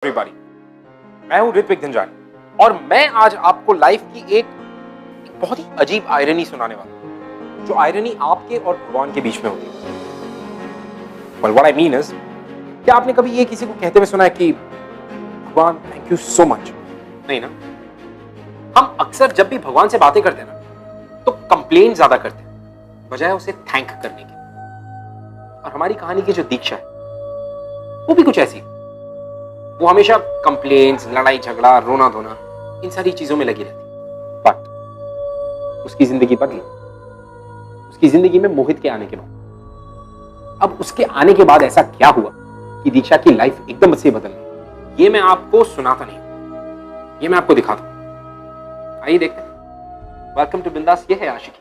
Everybody, मैं हूं ऋत्विक धनजानी और मैं आज आपको लाइफ की एक बहुत ही अजीब आयरनी सुनाने वाला हूं, जो आयरनी आपके और भगवान के बीच में होती है। Well, what I mean is, क्या आपने कभी ये किसी को कहते हुए सुना है कि भगवान थैंक यू सो मच? नहीं ना। हम अक्सर जब भी भगवान से बातें करते हैं ना, तो कंप्लेन ज्यादा करते हैं बजाय उसे थैंक करने के। और हमारी कहानी की जो दीक्षा है वो भी कुछ ऐसी है। वो हमेशा कंप्लेंट्स, लड़ाई झगड़ा, रोना धोना, इन सारी चीजों में लगी रहती। बट उसकी जिंदगी बदली, उसकी जिंदगी में मोहित के आने के बाद। अब उसके आने के बाद ऐसा क्या हुआ कि दीक्षा की लाइफ एकदम से बदल गई, ये मैं आपको सुनाता नहीं, ये मैं आपको दिखाता हूं। आइए देखते हैं। वेलकम टू बिंदास, ये है आशिकी।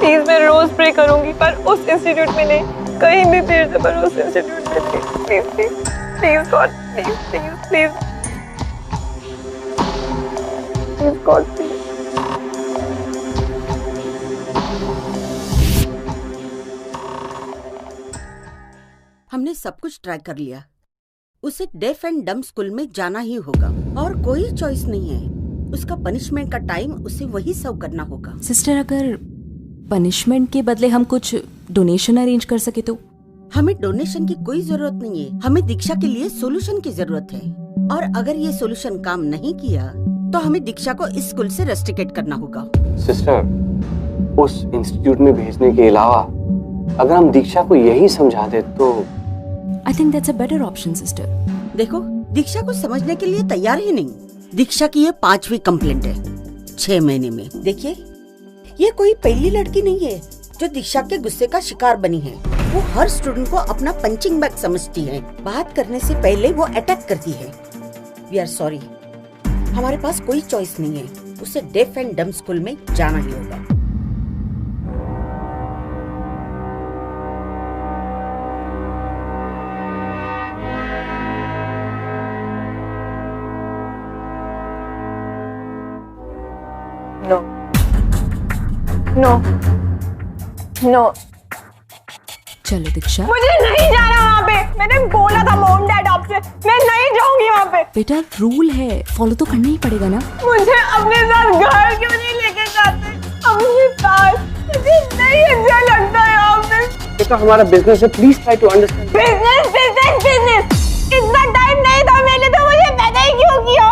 प्लीज मैं रोज प्रे करूंगी, पर उस इंस्टीट्यूट में नहीं, कहीं भी फिर से, पर उस इंस्टीट्यूट में नहीं। Please please please God, please please please please God please. हमने सब कुछ ट्राई कर लिया। उसे डेफ एंड डम स्कूल में जाना ही होगा और कोई चॉइस नहीं है। उसका पनिशमेंट का टाइम उसे वही सर्व करना होगा। सिस्टर, अगर पनिशमेंट के बदले हम कुछ डोनेशन अरेंज कर सके तो? हमें डोनेशन की कोई जरूरत नहीं है। हमें दीक्षा के लिए सोल्यूशन की जरूरत है, और अगर ये सोल्यूशन काम नहीं किया तो हमें दीक्षा को इस स्कूल से रेस्ट्रिकेट करना होगा। सिस्टर, उस इंस्टीट्यूट में भेजने के अलावा अगर हम दीक्षा को यही समझा दे तो। I think that's a better option sister. देखो, दीक्षा को समझने के लिए तैयार ही नहीं। दीक्षा की ये 5वीं कंप्लेंट है 6 महीने में। देखिए, ये कोई पहली लड़की नहीं है जो दीक्षा के गुस्से का शिकार बनी है। वो हर स्टूडेंट को अपना पंचिंग बैग समझती है। बात करने से पहले वो अटैक करती है। वी आर सॉरी, हमारे पास कोई चॉइस नहीं है। उसे डेफ एंड डम स्कूल में जाना ही होगा। नो नो नो, चलो दीक्षा। मुझे नहीं जाना वहाँ पे। मैंने बोला था मॉम डैड आपसे, मैं नहीं जाऊंगी वहाँ पे। बेटा, रूल है, फॉलो तो करना ही पड़ेगा ना। मुझे अपने साथ घर क्यों नहीं लेके जाते? अपने पास मुझे नहीं अच्छा लगता यहाँ पे। बेटा, हमारा बिजनेस है, please try to understand. Business business business, इतना टाइम नहीं था मेरे, तो मुझे पैदा ही क्यों किया?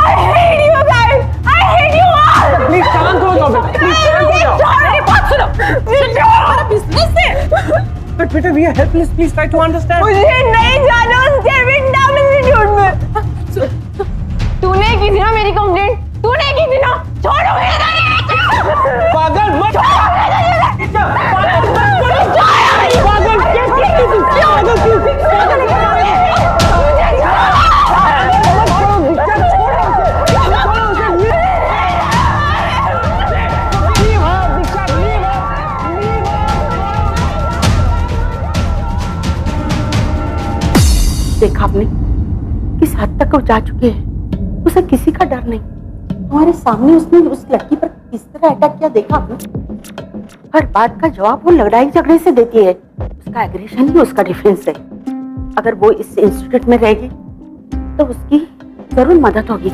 I hate you guys, I hate you all। Please शांत हो जाओ बेटा, प्लीज शांत हो जाओ। मेरी बात सुनो, ये हमारा बिजनेस है। बट बेटा, we are helpless, please try to understand. मुझे नहीं जाना उस केविन डाउन इंस्टीट्यूट में। तूने की थी ना मेरी कंप्लेंट, तूने की थी ना। छोड़ो मेरे, पागल मत। देखा आपने किस हद तक वो जा चुके हैं। उसे किसी का डर नहीं। हमारे सामने उसने उस लड़की पर किस तरह अटैक किया, देखा आपने? हर बात का जवाब वो लड़ाई झगड़े से देती है। उसका एग्रेशन ही उसका डिफेंस है। अगर वो इस इंस्टीट्यूट में रहेगी तो उसकी जरूर मदद होगी।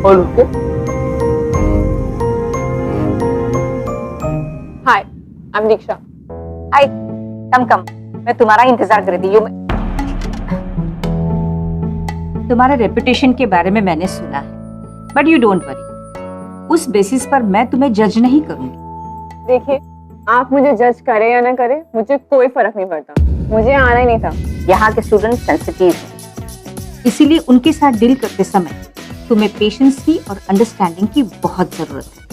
और उठ के हाय, आई एम दीक्षा। हाय, कम मैं तुम्हारा इंतजार कर रही हूँ। तुम्हारे रेपुटेशन के बारे में मैंने सुना है, बट यू डोंट वरी, उस बेसिस पर मैं तुम्हें जज नहीं करूंगी। देखिए, आप मुझे जज करें या ना करें, मुझे कोई फर्क नहीं पड़ता। मुझे आना ही नहीं था। यहाँ के स्टूडेंट सेंसिटिव हैं, इसीलिए उनके साथ डील करते समय तुम्हें पेशेंस की और अंडरस्टैंडिंग की बहुत जरूरत है।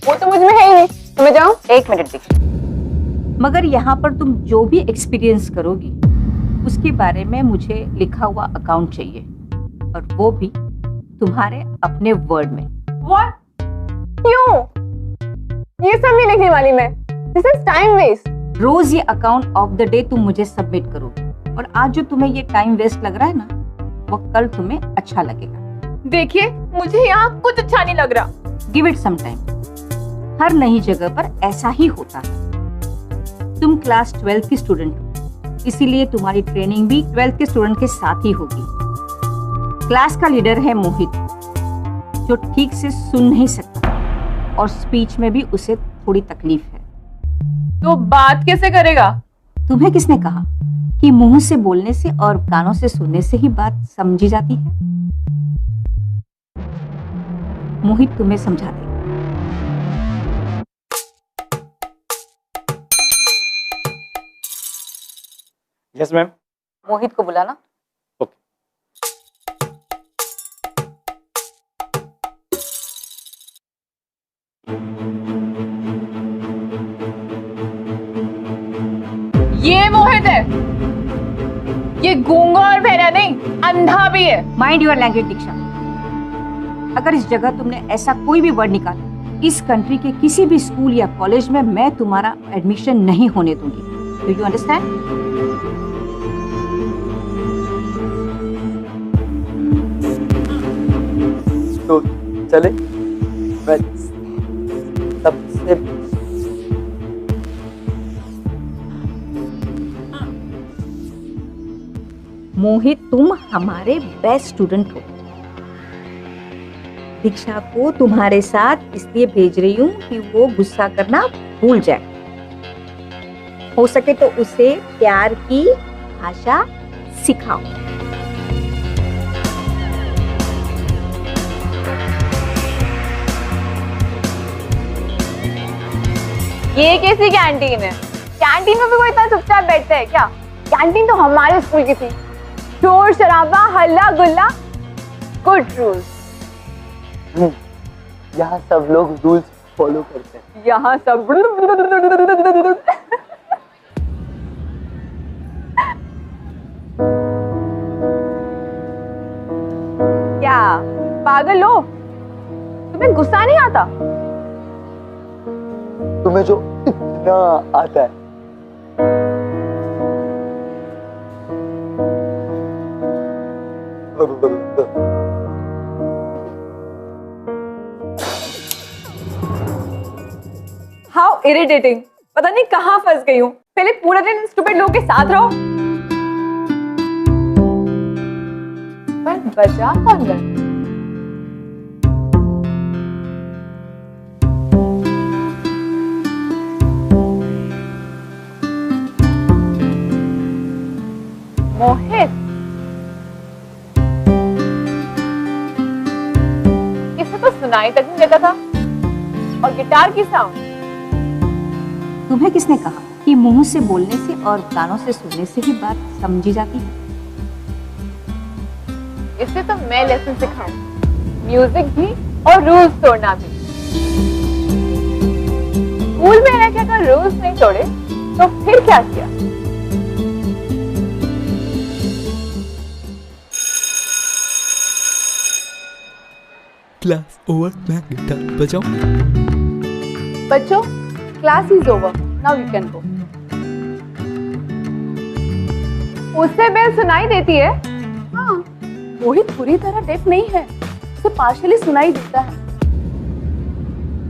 वो तो मुझ में है ही नहीं। तो मैं जाऊँ? एक मिनट दीक्षा, मगर यहाँ पर तुम जो भी एक्सपीरियंस करोगी उसके बारे में मुझे लिखा हुआ अकाउंट चाहिए, और वो भी तुम्हारे अपने वर्ड में। What? क्यों? ये सब नहीं लिखने वाली मैं। This is time waste. रोज ये अकाउंट ऑफ द डे तुम मुझे सबमिट करोगे, और आज जो तुम्हें ये टाइम वेस्ट लग रहा है ना, वो कल तुम्हें अच्छा लगेगा। देखिए, मुझे यहाँ कुछ अच्छा नहीं लग रहा। गिव इट सम टाइम, हर नई जगह पर ऐसा ही होता है। तुम क्लास 12 की स्टूडेंट हो, इसीलिए तुम्हारी ट्रेनिंग भी 12th के स्टूडेंट के साथ ही होगी। क्लास का लीडर है मोहित, जो ठीक से सुन नहीं सकता और स्पीच में भी उसे थोड़ी तकलीफ है। तो बात कैसे करेगा? तुम्हें किसने कहा कि मुंह से बोलने से और कानों से सुनने से ही बात समझी जाती है? मोहित तुम्हें समझा देगा। Yes ma'am. मोहित को बुलाना। ओके। ये मोहित है। ये गूंगा और बहरा नहीं, अंधा भी है। माइंड योर लैंग्वेज दीक्षा। अगर इस जगह तुमने ऐसा कोई भी वर्ड निकाला, इस कंट्री के किसी भी स्कूल या कॉलेज में मैं तुम्हारा एडमिशन नहीं होने दूंगी। Do you understand? तो चले। मैं सबसे मोहित, तुम हमारे बेस्ट स्टूडेंट हो। दीक्षा को तुम्हारे साथ इसलिए भेज रही हूँ कि वो गुस्सा करना भूल जाए। हो सके तो उसे प्यार की भाषा सिखाओ। ये कैसी कैंटीन है? कैंटीन में भी कोई इतना चुपचाप बैठता है क्या? कैंटीन तो हमारे स्कूल की थी। शोर शराबा, हल्ला गुल्ला, गुड रूल्स। यहाँ सब लोग रूल्स फॉलो करते हैं। यहाँ सब क्या पागल हो? तुम्हें गुस्सा नहीं आता? तुम्हें जो इतना आता है। How irritating. पता नहीं कहाँ फंस गई हूँ। पहले पूरा दिन स्टूपिड लोगों के साथ रहो। पर बचा कौन गया? मोहित, इसे तो सुनाई तक नहीं देता था। और गिटार की साउंड। तुम्हें किसने कहा कि मुंह से बोलने से और कानों से सुनने से ही बात समझी जाती है? इसे तो मैं लेसन सिखाऊं, म्यूजिक भी और रूल्स तोड़ना भी। स्कूल में रह के अगर रूल्स नहीं तोड़े तो फिर क्या किया? क्लास ओवर, मैं गिटार बजाऊं? बच्चों, class is over, now you can go. उससे बेल सुनाई देती है। हाँ, मोहित पूरी तरह डेफ नहीं है, उसे पार्शियली सुनाई देता है।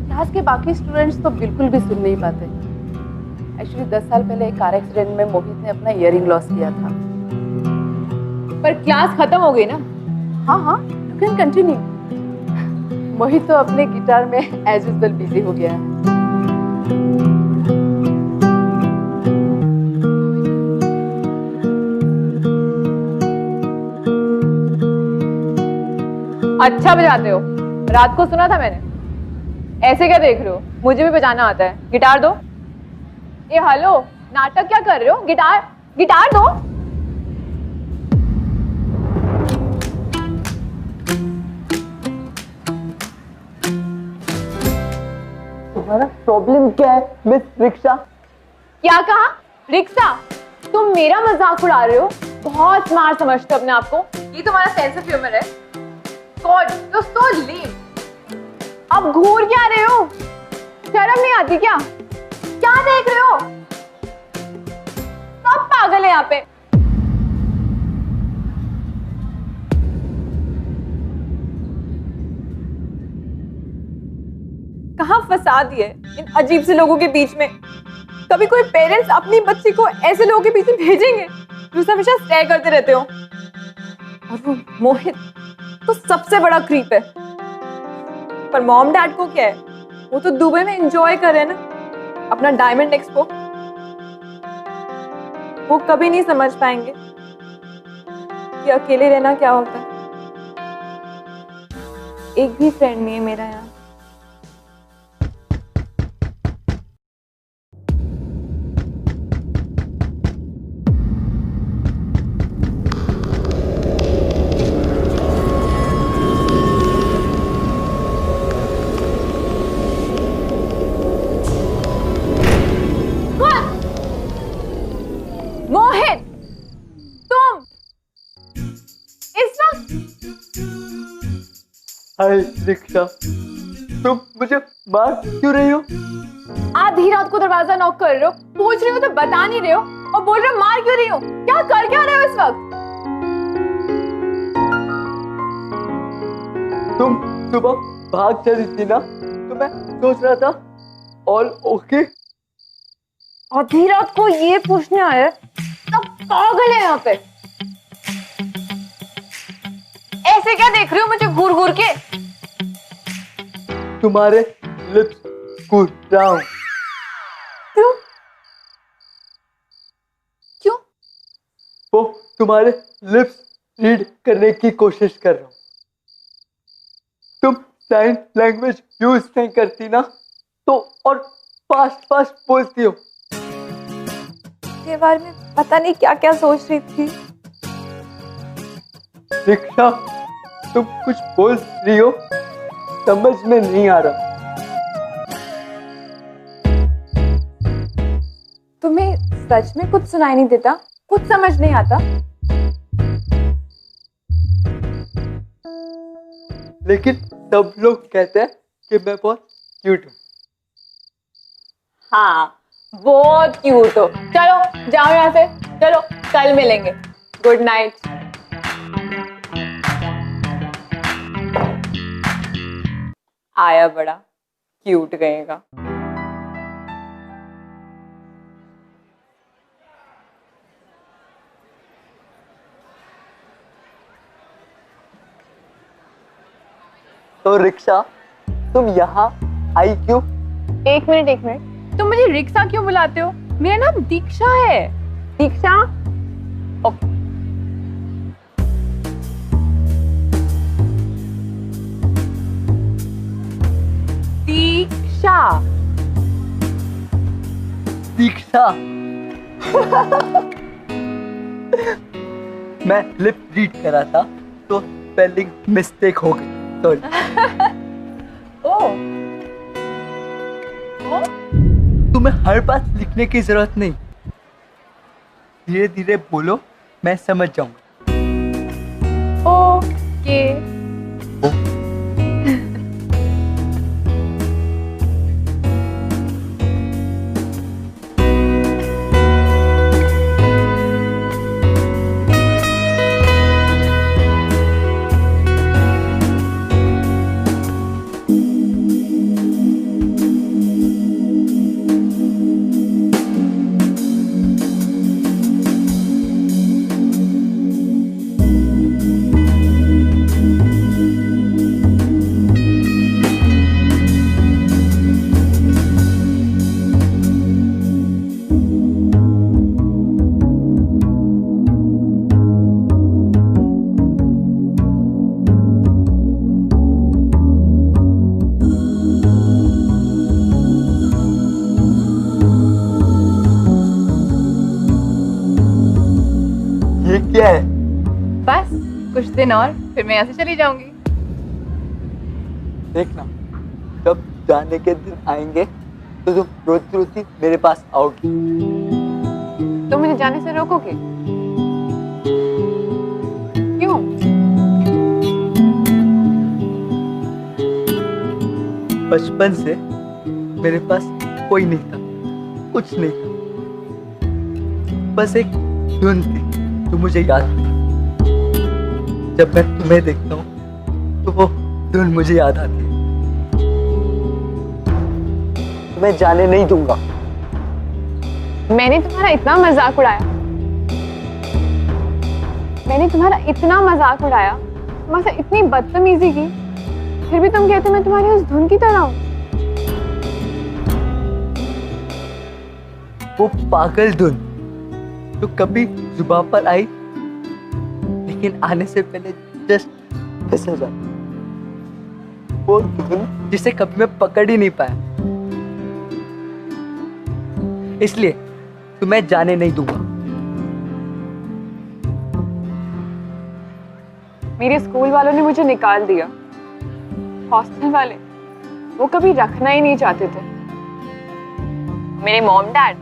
क्लास के बाकी स्टूडेंट्स तो बिल्कुल भी सुन नहीं पाते। एक्चुअली 10 साल पहले एक कार एक्सीडेंट में मोहित ने अपना इयरिंग लॉस किया था। पर क्लास खत्म हो गई ना। हाँ हाँ, यू कैन कंटिन्यू। मोहित तो अपने गिटार में एज यूजुअल बिजी हो गया है। अच्छा बजाते हो, रात को सुना था मैंने। ऐसे क्या देख रहे हो, मुझे भी बजाना आता है, गिटार दो। ए हेलो, नाटक क्या कर रहे हो, गिटार दो। तुम्हारा प्रॉब्लम क्या है मिस रिक्शा? क्या कहा? रिक्शा? तुम मेरा मजाक उड़ा रहे हो? बहुत स्मार्ट समझते हो अपने आप को। ये तुम्हारा सेंस ऑफ ह्यूमर है? गॉड, यू आर सो लेम। अब घूर क्या रहे हो? शर्म नहीं आती क्या? क्या देख रहे हो? सब पागल है यहाँ पे। कहाँ फंसा दिए इन अजीब से लोगों के बीच में। कभी कोई पेरेंट्स अपनी बच्ची को ऐसे लोगों के बीच में भेजेंगे जो हमेशा स्टे करते रहते हो? और वो मोहित तो सबसे बड़ा क्रीप है। पर मॉम डैड को क्या है, वो तो दुबई में एंजॉय कर रहे हैं ना अपना डायमंड एक्सपो। वो कभी नहीं समझ पाएंगे कि अकेले रहना क्या होता है। एक भी फ्रेंड नहीं है मेरा यहाँ। मोहित, तुम इस वक्त? हाय रिक्शा, तुम मुझे मार क्यों रही हो? आधी रात को दरवाजा नॉक कर रहे हो, पूछ रही हो तो बता नहीं रहे हो, और बोल रहे हो मार क्यों रही हो? क्या कर क्या रहे हो इस वक्त? तुम सुबह भाग चली थी ना, तो मैं सोच रहा था ऑल ओके। आधी रात को ये पूछने आया, सब पागल है यहाँ पे। ऐसे क्या देख रहे हो मुझे घूर घूर के? तुम्हारे लिप्स कूद रहा हूं। क्यों? क्यों? वो तुम्हारे लिप्स रीड करने की कोशिश कर रहा हूं। तुम साइन लैंग्वेज यूज नहीं करती ना, तो और फास्ट फास्ट बोलती हो। के बारे में पता नहीं क्या क्या सोच रही थी। रिक्शा, तुम कुछ बोल रही हो, समझ में नहीं आ रहा। तुम्हें सच में कुछ सुनाई नहीं देता? कुछ समझ नहीं आता? लेकिन सब लोग कहते हैं कि मैं बहुत क्यूट हूँ। हाँ, बहुत क्यूट हो। चलो जाओ यहाँ से, चलो कल मिलेंगे। Good night. आया बड़ा क्यूट गएगा। तो रिक्शा, तुम यहाँ आई क्यों? एक मिनट, तुम मुझे रिक्शा क्यों बुलाते हो? मेरा नाम दीक्षा है। दीक्षा? दीक्षा। दीक्षा। मैं लिप रीड करा था तो स्पेलिंग मिस्टेक हो गई। सॉरी। तुम्हें हर बात लिखने की जरूरत नहीं, धीरे धीरे बोलो, मैं समझ जाऊंगा। ओके। क्या है? बस कुछ दिन और फिर मैं यहाँ से चली जाऊंगी। देखना, जब जाने के दिन आएंगे तो तुम रोती रोती मेरे पास आओगी। तो मुझे जाने से रोकोगे? क्यों? बचपन से मेरे पास कोई नहीं था, कुछ नहीं था, बस एक धुन थी जो मुझे याद थी। जब मैं तुम्हें देखता हूँ तो वो धुन मुझे याद आती है। मैं जाने नहीं दूंगा। मैंने तुम्हारा इतना मजाक उड़ाया, मैंने तुम्हारा इतना मजाक उड़ाया, तुम्हारे साथ इतनी बदतमीजी की, फिर भी तुम कहते मैं तुम्हारी उस धुन की तरह हूँ। वो पागल धुन जो कभी जुबान पर आई लेकिन आने से पहले जस्ट फिसल जाती, वो धुन जिसे कभी मैं पकड़ ही नहीं पाया। इसलिए तुम्हें जाने नहीं दूंगा। मेरे स्कूल वालों ने मुझे निकाल दिया, हॉस्टल वाले वो कभी रखना ही नहीं चाहते थे। मेरे मॉम डैड,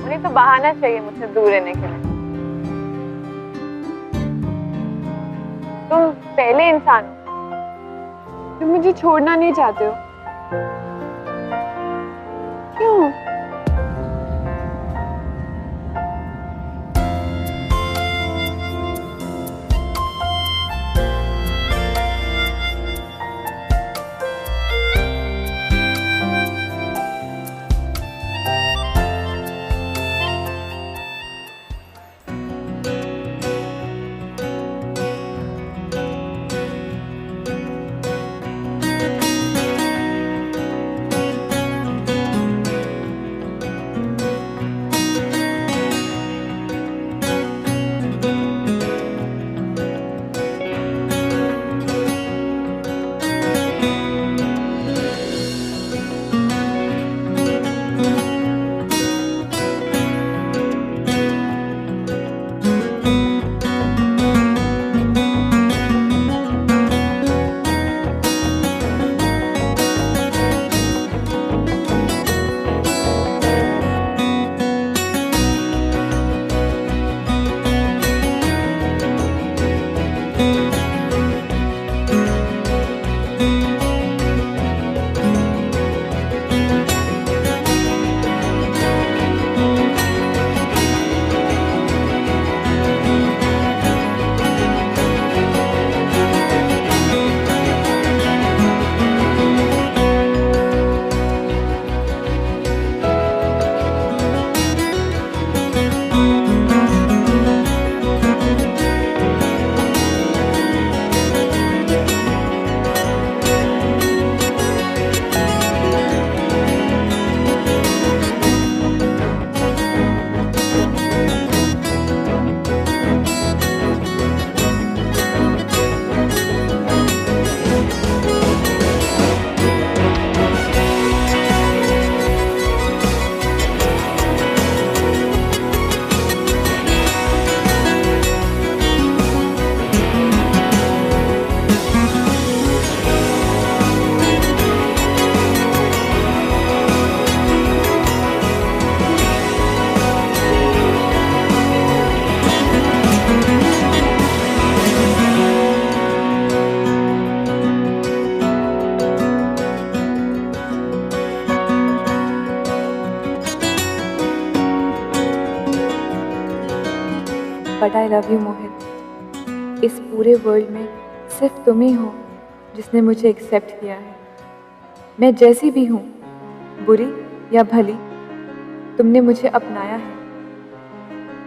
उन्हें तो बहाना चाहिए मुझसे दूर रहने के लिए। तुम पहले इंसान हो, तुम मुझे छोड़ना नहीं चाहते हो। क्यों? बट आई लव यू मोहित। इस पूरे वर्ल्ड में सिर्फ तुम ही हो जिसने मुझे एक्सेप्ट किया है। मैं जैसी भी हूँ, बुरी या भली, तुमने मुझे अपनाया है।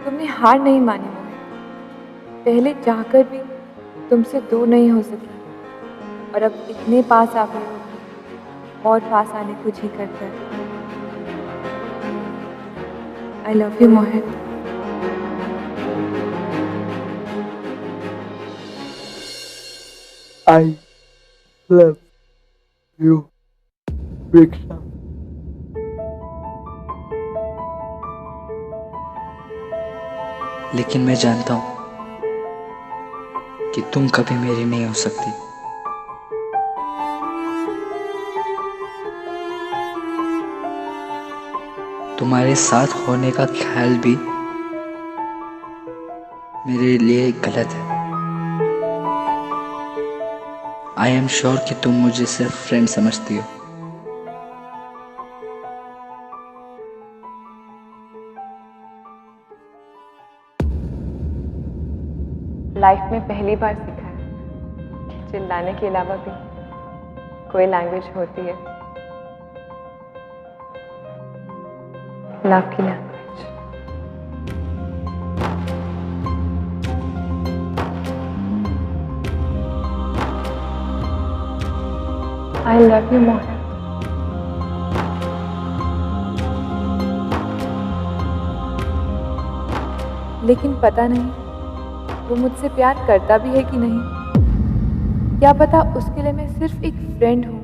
तुमने हार नहीं मानी मोहित। पहले चाहकर भी तुमसे दूर नहीं हो सकी और अब इतने पास आ गए हो और पास आने को जी करता है। I love you Mohit. I love you, Diksha. लेकिन मैं जानता हूँ कि तुम कभी मेरी नहीं हो सकती। तुम्हारे साथ होने का ख्याल भी मेरे लिए गलत है। आई एम श्योर कि तुम मुझे सिर्फ फ्रेंड समझती हो। लाइफ में पहली बार सीखा है कि चिल्लाने के अलावा भी कोई लैंग्वेज होती है, लव की लैंग्वेज। आई लव यू मोहित। लेकिन पता नहीं वो मुझसे प्यार करता भी है कि नहीं। क्या पता उसके लिए मैं सिर्फ एक फ्रेंड हूं,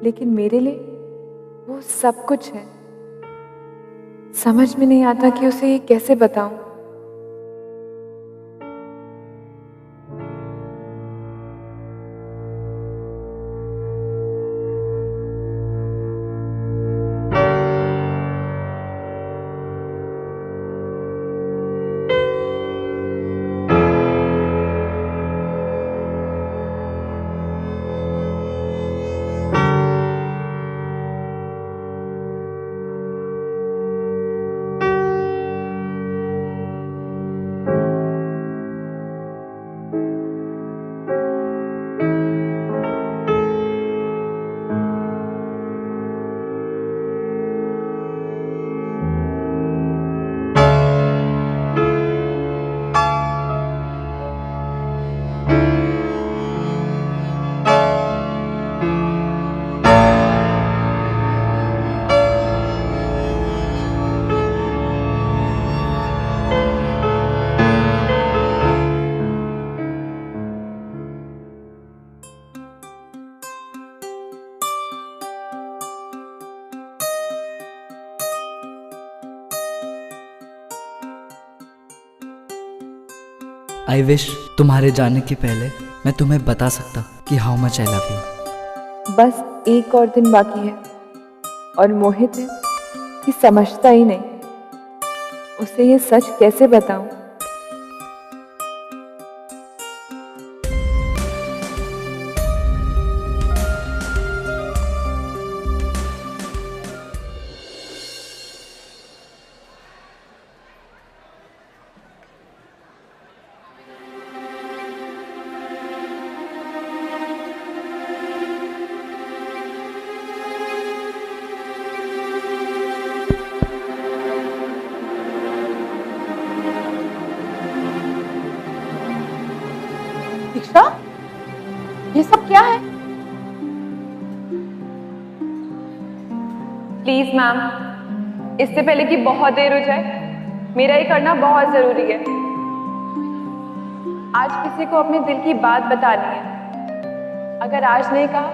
लेकिन मेरे लिए वो सब कुछ है। समझ में नहीं आता कि उसे ये कैसे बताऊं। आई विश तुम्हारे जाने के पहले मैं तुम्हें बता सकता कि how much I love you. बस एक और दिन बाकी है और मोहित है कि समझता ही नहीं। उसे ये सच कैसे बताऊं। दीक्षा, ये सब क्या है? प्लीज मैम, इससे पहले कि बहुत देर हो जाए, मेरा ये करना बहुत जरूरी है। आज किसी को अपने दिल की बात बतानी है। अगर आज नहीं कहा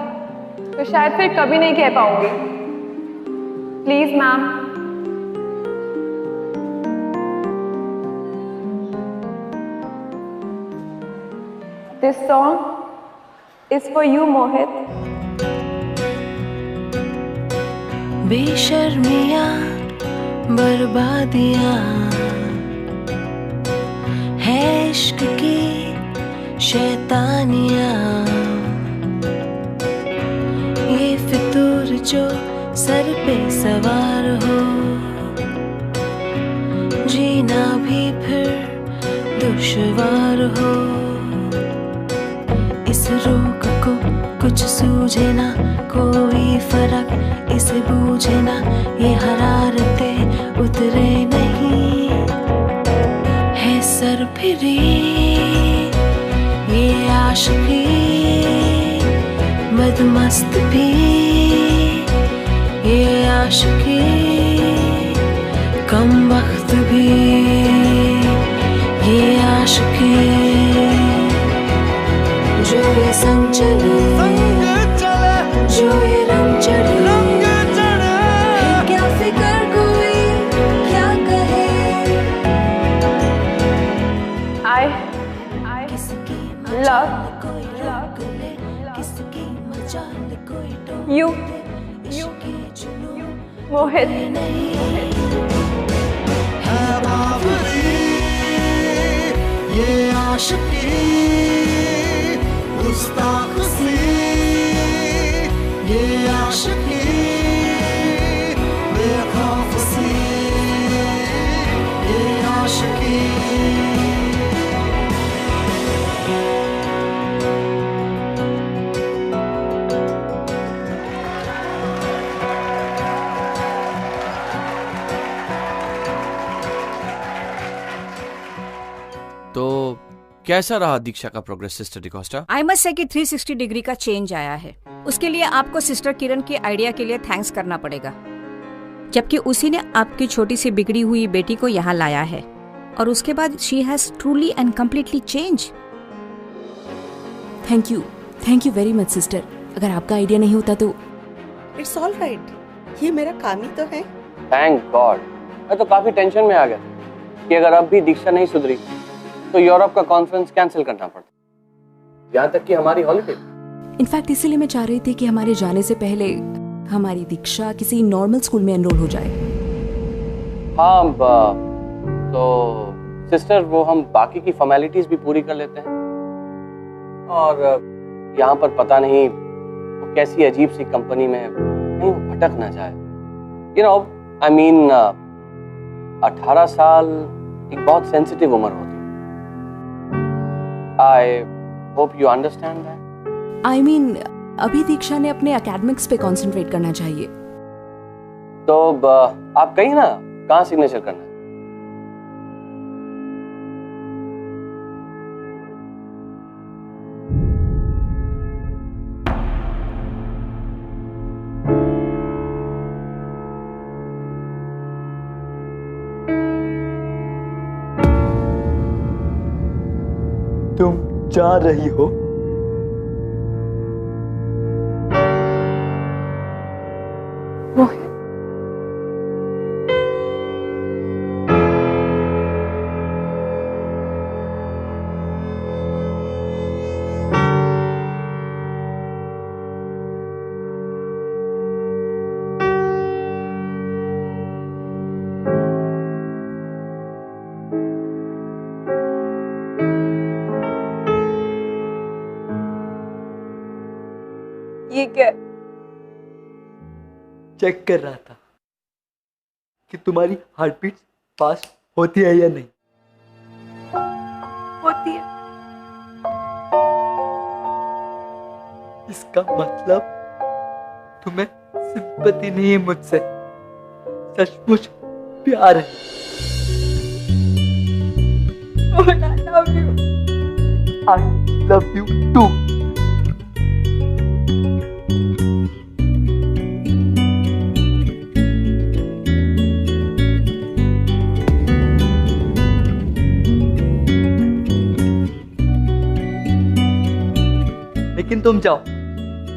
तो शायद फिर कभी नहीं कह पाऊंगी। Please ma'am. This song is for you, Mohit. बेशर्मियाँ बर्बादियाँ है इश्क की शैतानियाँ, ये फितूर जो सर पे सवार हो, जीना भी फिर दुश्वार हो। इस रोग को कुछ सूझे ना, कोई फर्क इसे बूझे ना, ये हरारतें उतरे नहीं है सर फिरी, ये आशिकी बदमस्त भी, ये आशिकी कम वक्त भी, ये आशिकी जो ये संग चले, जो ये रंग चढ़े, फिर क्या फिकर कोई क्या कहे, यू मोहित ये आशिकी गुस्ताख सी, ये आशिकी बेखौफ सी, ये आशिकी। तो कैसा रहा दीक्षा का progress sister D'Costa? I must say कि 360 डिग्री का चेंज आया है। उसके लिए आपको सिस्टर किरण के आइडिया के लिए थैंक्स करना पड़ेगा, जबकि उसी ने आपकी छोटी सी बिगड़ी हुई बेटी को यहाँ लाया है और उसके बाद she has truly and completely change. Thank you very much sister. अगर आपका आइडिया नहीं होता तो इट्स ऑल राइट, ये मेरा काम ही तो है। Thank God. मैं तो काफी टेंशन में आ गया कि अगर अब भी दीक्षा नहीं सुधरी तो यूरोप का कॉन्फ्रेंस कैंसिल करना पड़ता, यहाँ तक कि हमारी हॉलिडे। इनफैक्ट इसीलिए मैं चाह रही थी कि हमारे जाने से पहले हमारी दीक्षा किसी नॉर्मल स्कूल में एनरोल हो जाए। हाँ तो सिस्टर वो हम बाकी की फॉर्मेलिटीज भी पूरी कर लेते हैं और यहाँ पर पता नहीं वो कैसी अजीब सी कंपनी में कहीं वो भटक ना जाए। यू नो आई मीन 18 साल एक बहुत सेंसिटिव उम्र होती है। I hope you understand that. I mean, अभी दीक्षा ने अपने एकेडमिक्स पे कंसंट्रेट करना चाहिए। तो आप कहीं ना कहाँ सिग्नेचर करना है? तुम जा रही हो? ये क्या? चेक कर रहा था कि तुम्हारी हार्ट बीट फास्ट होती है या नहीं। होती है। इसका मतलब तुम्हें सिंपैथी नहीं है मुझसे, सचमुच प्यार है। I love you too. लेकिन तुम जाओ,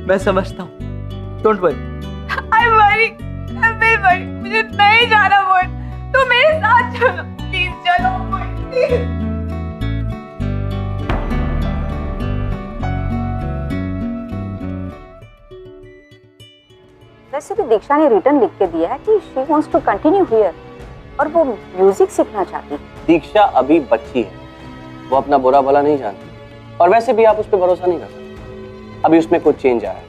मैं समझता हूँ। Don't worry. मुझे नहीं जाना मोहित, तुम मेरे साथ चलो प्लीज, चलो मोहित। वैसे भी दीक्षा ने रिटर्न लिख के दिया है कि she wants to continue here और वो म्यूजिक सीखना चाहती है। दीक्षा अभी बच्ची है, वो अपना बुरा भला नहीं जानती और वैसे भी आप उस पर भरोसा नहीं कर सकते। अभी उसमें कुछ चेंज आया है,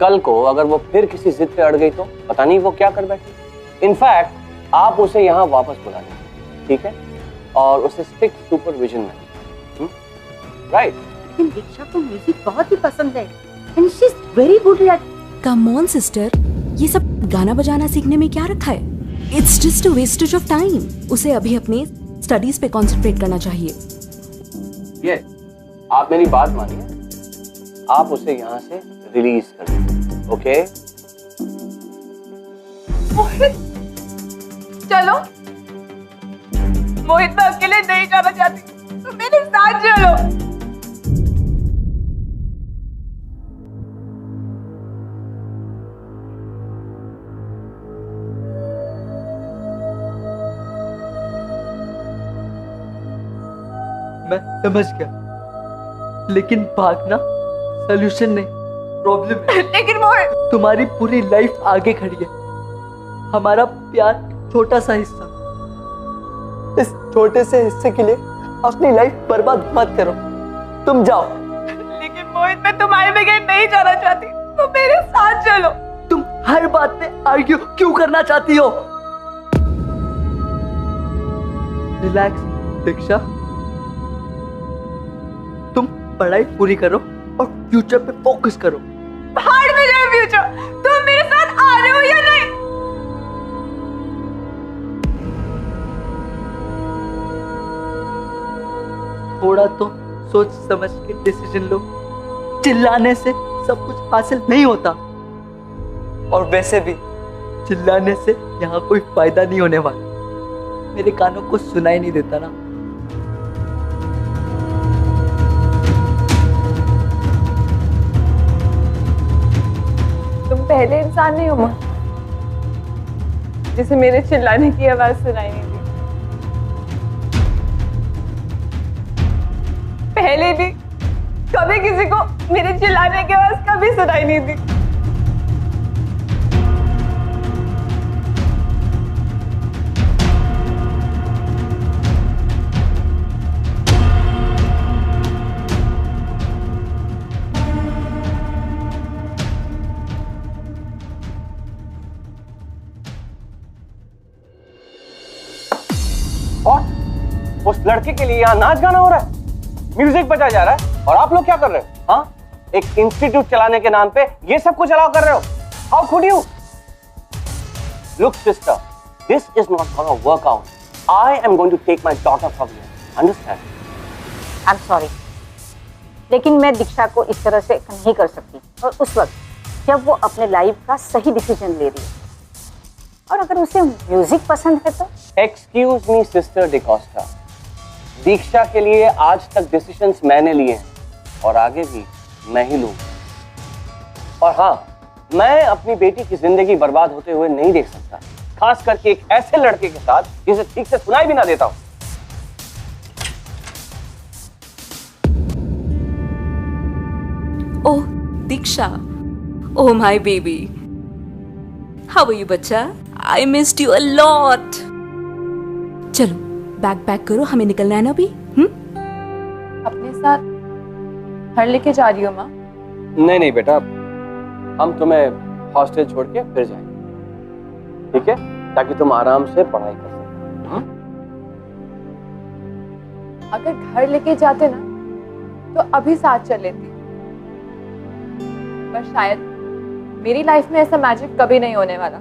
कल को अगर वो फिर किसी जिद पे अड़ गई तो पता नहीं वो क्या कर बैठी। इनफैक्ट आप उसे यहाँ वापस बुला लें, ठीक है, और उसे स्ट्रिक्ट सुपरविजन में। राइट? लेकिन दीक्षा को म्यूजिक बहुत ही पसंद है and she is very good at. Come on sister, ये सब गाना बजाना सीखने में क्या रखा है? It's just a wastage of time. उसे अभी अपने स्टडीज पे कंसंट्रेट करना चाहिए। ये आप मेरी बात मानिए, आप उसे यहाँ से रिलीज कर दीजिए, ओके? मोहित चलो। मोहित मैं अकेले नहीं जाना चाहती, तुम मेरे साथ चलो। मैं समझ गया, लेकिन भागना सॉल्यूशन नहीं। प्रॉब्लम है। लेकिन मोहित, तुम्हारी पूरी लाइफ आगे खड़ी है, हमारा प्यार छोटा सा हिस्सा। इस छोटे से हिस्से के लिए अपनी लाइफ बर्बाद मत करो। तुम जाओ। लेकिन मोहित, मैं तुम्हारे बगैर नहीं जाना चाहती, तुम मेरे साथ चलो। तुम हर बात पे आर्ग्यू क्यों करना चाहती हो? रिलैक्स दीक्षा, तुम पढ़ाई पूरी करो और फ्यूचर पे फोकस करो। भाड़ में जाए फ्यूचर, तुम मेरे साथ आ रहे हो या नहीं? थोड़ा तो सोच समझ के डिसीजन लो। चिल्लाने से सब कुछ हासिल नहीं होता, और वैसे भी चिल्लाने से यहाँ कोई फायदा नहीं होने वाला। मेरे कानों को सुनाई नहीं देता ना। तुम पहले इंसान नहीं हो माँ जिसे मेरे चिल्लाने की आवाज सुनाई नहीं दी। पहले भी कभी किसी को मेरे चिल्लाने की आवाज कभी सुनाई नहीं दी। और उस लड़के के लिए यहाँ नाच गाना हो रहा है, म्यूजिक बजाया जा रहा है, और आप लोग क्या कर रहे हो? हाँ, एक इंस्टीट्यूट चलाने के नाम पे ये सब कुछ अलाउ कर रहे हो? How could you? Look sister, this is not gonna work out. I am going to take my daughter from you. Understand? I am sorry, लेकिन मैं दीक्षा को इस तरह से नहीं कर सकती, और उस वक्त जब वो अपने लाइफ का सही डिसीजन ले रही है, और अगर उसे म्यूजिक पसंद है तो। एक्सक्यूज मी सिस्टर डिकोस्टा, दीक्षा के लिए आज तक डिसीजंस मैंने लिए हैं और आगे भी मैं ही लूंगा। और हाँ, मैं अपनी बेटी की जिंदगी बर्बाद होते हुए नहीं देख सकता, खास करके एक ऐसे लड़के के साथ जिसे ठीक से सुनाई भी ना देता हूं। Oh Diksha, oh my baby, how are you बच्चा? I missed you a lot. चलो बैग पैक करो, हमें निकलना है ना अभी। अपने साथ घर लेके जा रही हो माँ? नहीं नहीं बेटा, हम तुम्हें हॉस्टल छोड़ के फिर जाएंगे, ठीक है? ताकि तुम आराम से पढ़ाई कर सको। अगर घर लेके जाते ना तो अभी साथ चल लेती, पर शायद मेरी लाइफ में ऐसा मैजिक कभी नहीं होने वाला।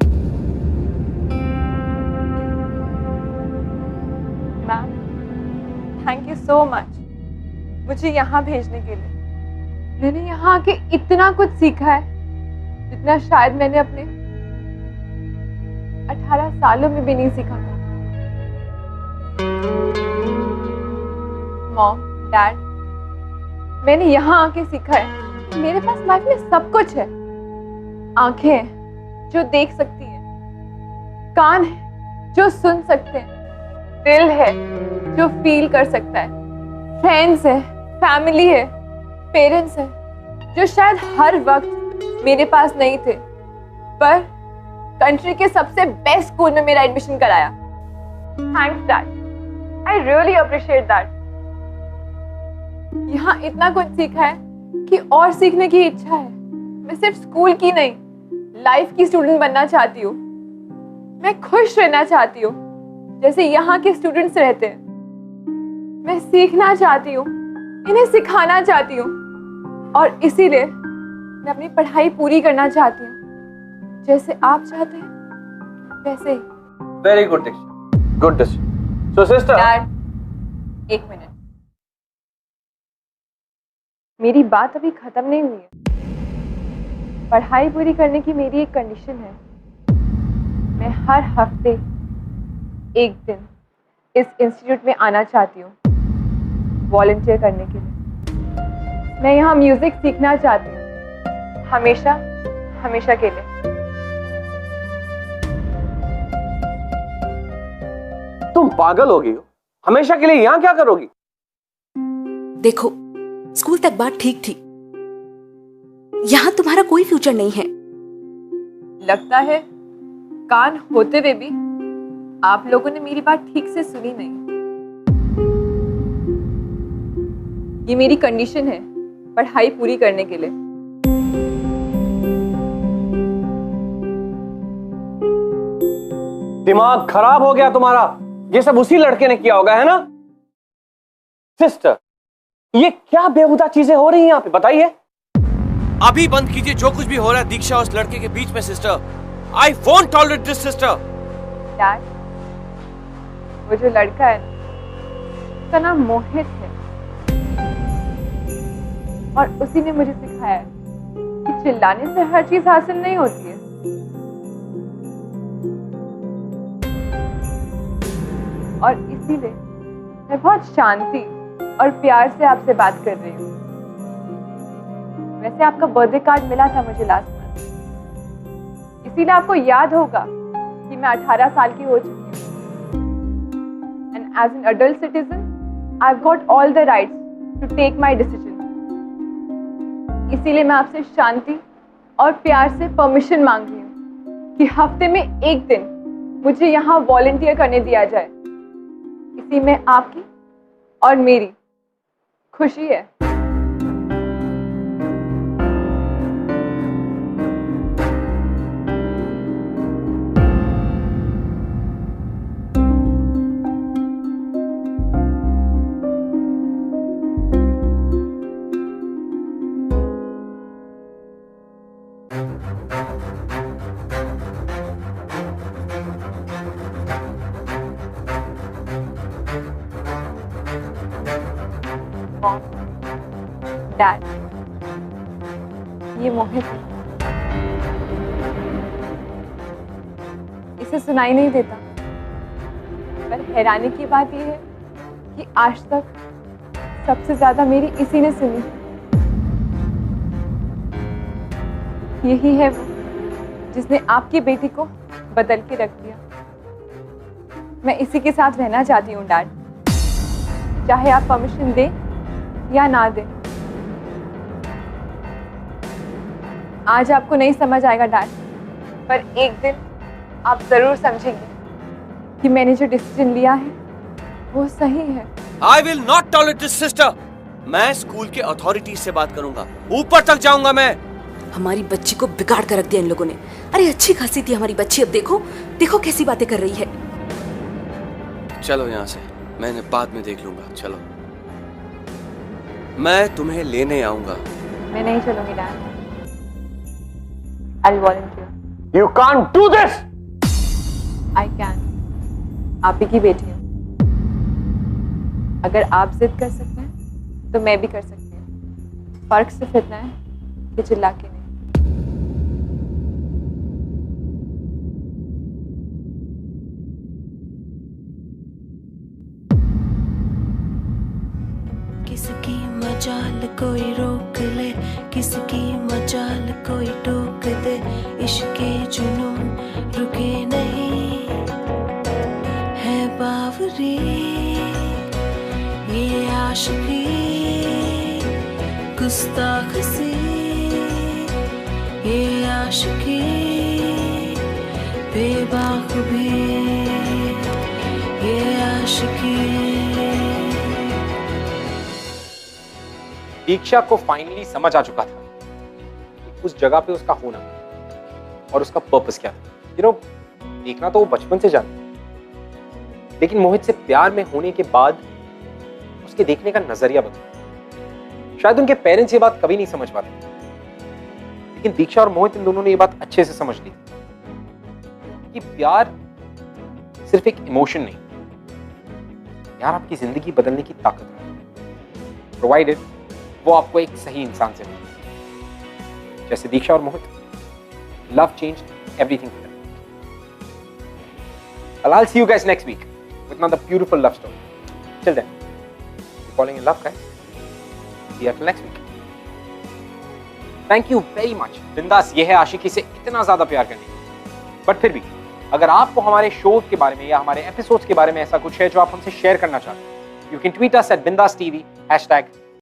Ma'am, thank you so much मुझे यहाँ भेजने के लिए। मैंने यहाँ आके इतना कुछ सीखा है जितना शायद मैंने अपने 18 सालों में भी नहीं सीखा था। मॉम, डैड, मैंने यहाँ आके सीखा है कि मेरे पास लाइफ में सब कुछ है। आंखें हैं जो देख सकती हैं, कान है जो सुन सकते हैं, दिल है जो फील कर सकता है, फ्रेंड्स है, फैमिली है, पेरेंट्स है जो शायद हर वक्त मेरे पास नहीं थे, पर कंट्री के सबसे बेस्ट स्कूल में मेरा एडमिशन कराया। Thanks dad, I really appreciate that. यहाँ इतना कुछ सीखा है कि और सीखने की इच्छा है। मैं सिर्फ स्कूल की नहीं, लाइफ की स्टूडेंट बनना चाहती हूँ। मैं खुश रहना चाहती हूँ जैसे यहाँ के स्टूडेंट्स रहते हैं। मैं सीखना चाहती हूँ, इन्हें सिखाना चाहती हूँ, और इसीलिए मैं अपनी पढ़ाई पूरी करना चाहती हूँ। जैसे आप चाहते हैं वैसे ही। Very good decision, good decision. So sister, dad, एक मिनट, मेरी बात अभी खत्म नहीं हुई है। पढ़ाई पूरी करने की मेरी एक कंडीशन है। मैं हर हफ्ते एक दिन इस इंस्टीट्यूट में आना चाहती हूँ वॉलंटियर करने के लिए। मैं यहाँ म्यूजिक सीखना चाहती हूँ, हमेशा हमेशा के लिए। तुम पागल हो गई हो? हमेशा के लिए यहाँ क्या करोगी? देखो, स्कूल तक बात ठीक थी, यहाँ तुम्हारा कोई फ्यूचर नहीं है। लगता है कान होते हुए भी आप लोगों ने मेरी बात ठीक से सुनी नहीं। ये मेरी कंडीशन है पढ़ाई पूरी करने के लिए। दिमाग खराब हो गया तुम्हारा, ये सब उसी लड़के ने किया होगा, है ना? सिस्टर, ये क्या बेहुदा चीजें हो रही हैं यहाँ पे, बताइए। अभी बंद कीजिए जो कुछ भी हो रहा है दीक्षा और उस लड़के के बीच में sister. I won't tolerate this sister. Dad, वो जो लड़का है उसका नाम मोहित है और उसी ने मुझे सिखाया है कि चिल्लाने से हर चीज हासिल नहीं होती है। और इसीलिए मैं बहुत शांति और प्यार से आपसे बात कर रही हूँ। वैसे आपका बर्थडे कार्ड मिला था मुझे लास्ट मंथ, इसीलिए आपको याद होगा कि मैं 18 साल की हो चुकी हूँ। And as an adult citizen I have got all the rights to take my decision. इसीलिए मैं आपसे शांति और प्यार से परमिशन मांग रही हूँ कि हफ्ते में एक दिन मुझे यहाँ वॉलंटियर करने दिया जाए। इसी में आपकी और मेरी खुशी है। डैड, ये मोहित है। इसे सुनाई नहीं देता, पर हैरानी की बात यह है कि आज तक सबसे ज्यादा मेरी इसी ने सुनी। यही है वो जिसने आपकी बेटी को बदल के रख दिया। मैं इसी के साथ रहना चाहती हूँ डैड, चाहे आप परमिशन दें या ना दें। आज आपको नहीं समझ आएगा डैड, पर एक दिन आप जरूर समझेंगे कि मैंने जो डिसीजन लिया है वो सही है। I will not tolerate this sister. मैं स्कूल के अथॉरिटी से बात करूंगा, ऊपर तक जाऊंगा मैं। हमारी बच्ची को बिगाड़ कर रख दिया इन लोगों ने। अरे अच्छी खासी थी हमारी बच्ची, अब देखो देखो कैसी बातें कर रही है। चलो यहाँ से, मैंने बाद में देख लूंगा। चलो, मैं तुम्हें लेने आऊंगा। मैं नहीं चलूंगी dad. I'll volunteer. You can't do this. I can. आप ही की बेटी हूँ। अगर आप जिद कर सकते हैं तो मैं भी कर सकती हूँ। फर्क सिर्फ इतना है कि चिल्ला के नहीं। किसकी मजाल कोई रोक ले, किसकी मजाल कोई टोक दे। इश्के जुनून रुके नहीं है बावरी, ये आशिकी गुस्ताख सी, ये आशिकी बेबाक भी, ये आशिकी। दीक्षा को फाइनली समझ आ चुका था कि उस जगह पे उसका होना और उसका पर्पस क्या था। देखना तो वो बचपन से जानती, लेकिन मोहित से प्यार में होने के बाद उसके देखने का नजरिया बदला। शायद उनके पेरेंट्स ये बात कभी नहीं समझ पाते, लेकिन दीक्षा और मोहित इन दोनों ने ये बात अच्छे से समझ ली कि प्यार सिर्फ एक इमोशन नहीं, प्यार आपकी जिंदगी बदलने की ताकत है, प्रोवाइडेड वो आपको एक सही इंसान से मिले। जैसे दीक्षा और Mohit, love changed everything for them. I'll see you guys next week with another beautiful love story. Till then, you're falling in love, guys. See you till next week. Thank you very much. बिंदास ये है आशिकी से इतना ज्यादा प्यार करने की। But फिर भी अगर आपको हमारे शोज के बारे में या हमारे एपिसोड्स के बारे में ऐसा कुछ है जो आप हमसे शेयर करना चाहते हैं, you can tweet us at bindas TV,